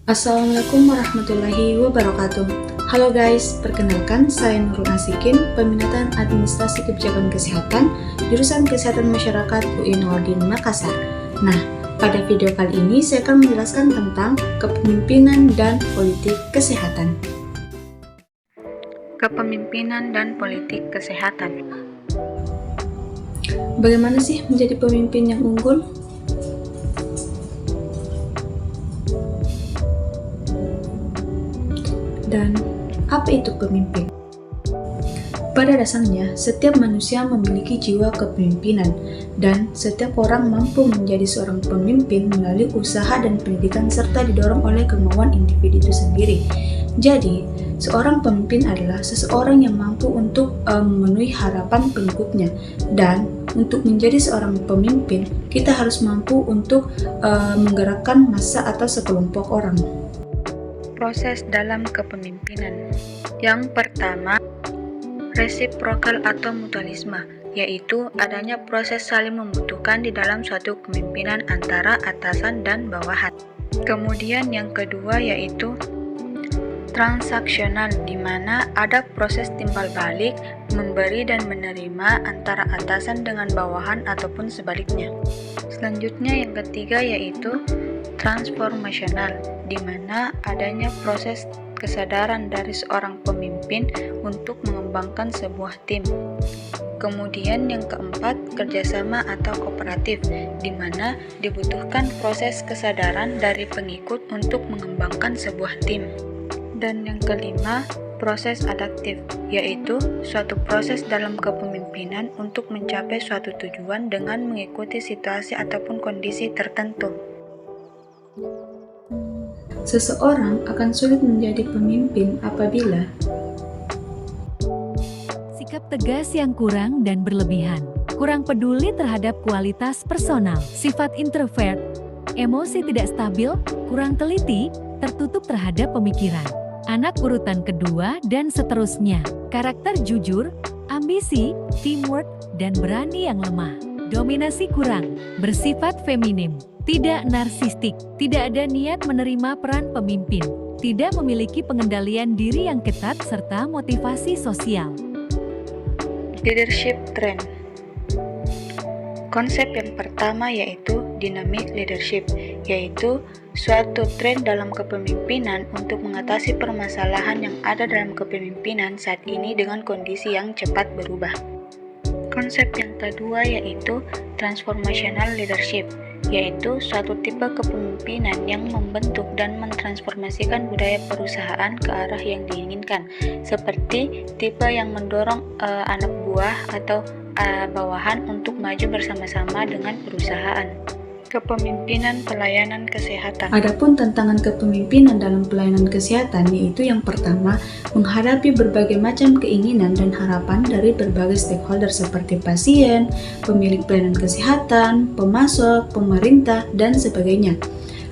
Assalamualaikum warahmatullahi wabarakatuh. Halo guys, perkenalkan saya Nurul Asikin, peminatan Administrasi Kebijakan Kesehatan, jurusan Kesehatan Masyarakat UI Nordin Makassar. Nah, pada video kali ini saya akan menjelaskan tentang kepemimpinan dan politik kesehatan. Kepemimpinan dan politik kesehatan. Bagaimana sih menjadi pemimpin yang unggul? Dan apa itu pemimpin? Pada dasarnya, setiap manusia memiliki jiwa kepemimpinan, dan setiap orang mampu menjadi seorang pemimpin melalui usaha dan pendidikan serta didorong oleh kemauan individu itu sendiri. Jadi, seorang pemimpin adalah seseorang yang mampu untuk memenuhi harapan pengikutnya, dan untuk menjadi seorang pemimpin, kita harus mampu untuk menggerakkan massa atau sekelompok orang. Proses dalam kepemimpinan. Yang pertama, resiprokal atau mutualisme, yaitu adanya proses saling membutuhkan di dalam suatu kepemimpinan antara atasan dan bawahan. Kemudian yang kedua yaitu transaksional, di mana ada proses timbal balik, memberi dan menerima antara atasan dengan bawahan ataupun sebaliknya. Selanjutnya yang ketiga yaitu transformasional, di mana adanya proses kesadaran dari seorang pemimpin untuk mengembangkan sebuah tim. Kemudian yang keempat, kerjasama atau kooperatif, di mana dibutuhkan proses kesadaran dari pengikut untuk mengembangkan sebuah tim. Dan yang kelima, proses adaptif, yaitu suatu proses dalam kepemimpinan untuk mencapai suatu tujuan dengan mengikuti situasi ataupun kondisi tertentu. Seseorang akan sulit menjadi pemimpin apabila sikap tegas yang kurang dan berlebihan, kurang peduli terhadap kualitas personal, sifat introvert, emosi tidak stabil, kurang teliti, tertutup terhadap pemikiran, anak urutan kedua, dan seterusnya, karakter jujur, ambisi, teamwork, dan berani yang lemah, dominasi kurang, bersifat feminim, tidak narsistik, tidak ada niat menerima peran pemimpin, tidak memiliki pengendalian diri yang ketat serta motivasi sosial. Leadership trend. Konsep yang pertama yaitu dynamic leadership, yaitu suatu tren dalam kepemimpinan untuk mengatasi permasalahan yang ada dalam kepemimpinan saat ini dengan kondisi yang cepat berubah. Konsep yang kedua yaitu transformational leadership, yaitu suatu tipe kepemimpinan yang membentuk dan mentransformasikan budaya perusahaan ke arah yang diinginkan, seperti tipe yang mendorong anak buah atau bawahan untuk maju bersama-sama dengan perusahaan. Kepemimpinan pelayanan kesehatan. Adapun tantangan kepemimpinan dalam pelayanan kesehatan yaitu yang pertama, menghadapi berbagai macam keinginan dan harapan dari berbagai stakeholder seperti pasien, pemilik pelayanan kesehatan, pemasok, pemerintah, dan sebagainya.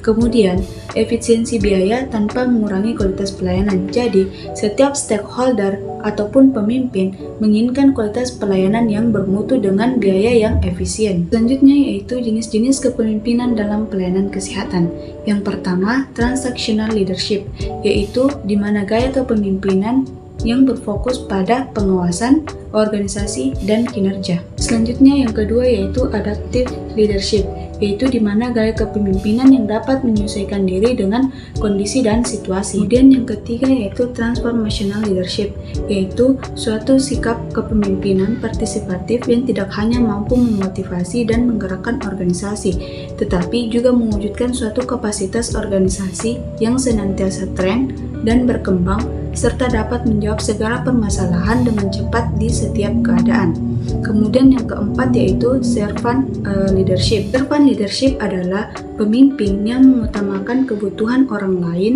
Kemudian, efisiensi biaya tanpa mengurangi kualitas pelayanan. Jadi, setiap stakeholder ataupun pemimpin menginginkan kualitas pelayanan yang bermutu dengan biaya yang efisien. Selanjutnya yaitu jenis-jenis kepemimpinan dalam pelayanan kesehatan. Yang pertama, transactional leadership, yaitu di mana gaya kepemimpinan yang berfokus pada pengawasan, organisasi, dan kinerja. Selanjutnya yang kedua yaitu adaptive leadership, yaitu di mana gaya kepemimpinan yang dapat menyesuaikan diri dengan kondisi dan situasi. Kemudian yang ketiga yaitu transformational leadership, yaitu suatu sikap kepemimpinan partisipatif yang tidak hanya mampu memotivasi dan menggerakkan organisasi, tetapi juga mewujudkan suatu kapasitas organisasi yang senantiasa tren dan berkembang serta dapat menjawab segala permasalahan dengan cepat di setiap keadaan. Kemudian yang keempat yaitu servant leadership. Servant leadership adalah pemimpin yang mengutamakan kebutuhan orang lain,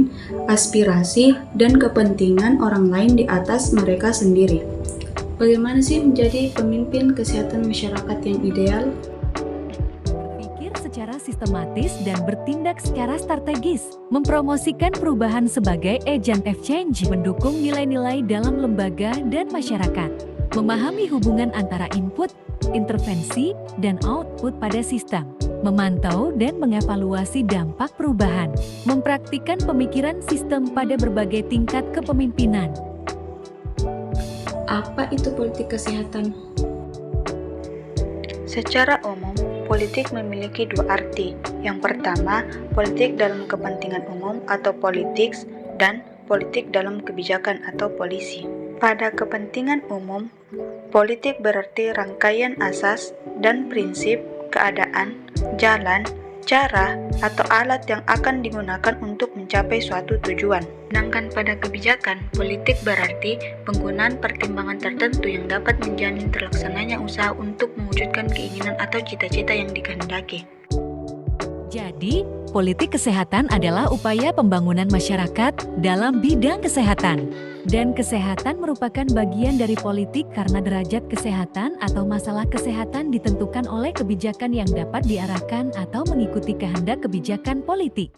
aspirasi, dan kepentingan orang lain di atas mereka sendiri. Bagaimana sih menjadi pemimpin kesehatan masyarakat yang ideal? Secara sistematis dan bertindak secara strategis, mempromosikan perubahan sebagai agent of change, mendukung nilai-nilai dalam lembaga dan masyarakat, memahami hubungan antara input, intervensi, dan output pada sistem, memantau dan mengevaluasi dampak perubahan, mempraktikkan pemikiran sistem pada berbagai tingkat kepemimpinan. Apa itu politik kesehatan? Secara umum, politik memiliki dua arti. Yang pertama, politik dalam kepentingan umum atau politics, dan politik dalam kebijakan atau polisi. Pada kepentingan umum, politik berarti rangkaian asas dan prinsip, keadaan, jalan, cara, atau alat yang akan digunakan untuk mencapai suatu tujuan. Sedangkan pada kebijakan, politik berarti penggunaan pertimbangan tertentu yang dapat menjamin terlaksananya usaha untuk mewujudkan keinginan atau cita-cita yang dikehendaki. Jadi, politik kesehatan adalah upaya pembangunan masyarakat dalam bidang kesehatan. Dan kesehatan merupakan bagian dari politik karena derajat kesehatan atau masalah kesehatan ditentukan oleh kebijakan yang dapat diarahkan atau mengikuti kehendak kebijakan politik.